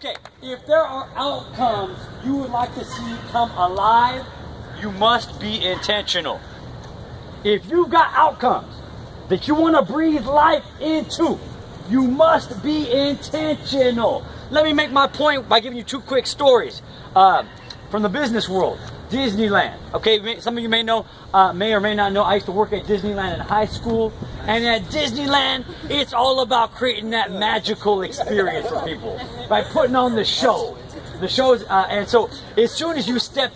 Okay, if there are outcomes you would like to see come alive, you must be intentional. If you've got outcomes that you want to breathe life into, you must be intentional. Let me make my point by giving you two quick stories from the business world. Disneyland. Okay, some of you may know, may or may not know, I used to work at Disneyland in high school. And at Disneyland, it's all about creating that magical experience for people by putting on the show. The shows, and so as soon as you step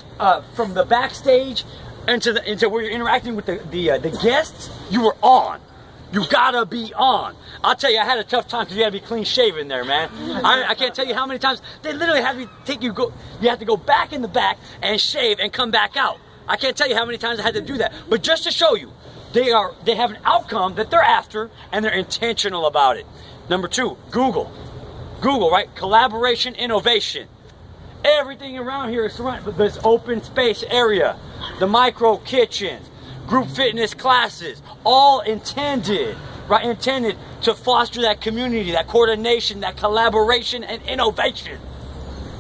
from the backstage into where you're interacting with the guests, you were on. You gotta be on. I'll tell you, I had a tough time because you gotta be clean shaven there, man. I can't tell you how many times they literally have you you have to go back in the back and shave and come back out. I can't tell you how many times I had to do that. But just to show you, they have an outcome that they're after and they're intentional about it. Number two, Google. Google, right? Collaboration, innovation. Everything around here is surrounded with this open space area. The micro kitchens, group fitness classes, all intended to foster that community, that coordination, that collaboration and innovation.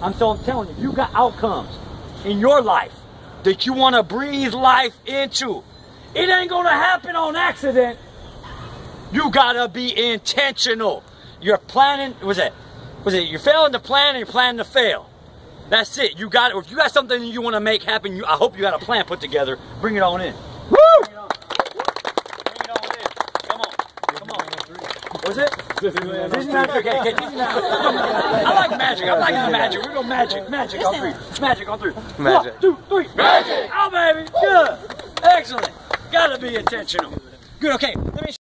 I'm telling you, you got outcomes in your life that you want to breathe life into. It ain't gonna happen on accident. You gotta be intentional. You're planning, you're failing to plan and you're planning to fail. That's it. You got it. If you got something you want to make happen, I hope you got a plan put together. Bring it on in. Woo! Bring it on. Bring it on in. Come on. Come on. What was it? Disneyland. Okay, Disneyland. I like magic. I'm liking the magic. We're going magic. Magic on three. Magic on three. Magic. 1, 2, 3. Magic. Oh, baby. Good. Excellent. Gotta be intentional. Good. Okay. Let me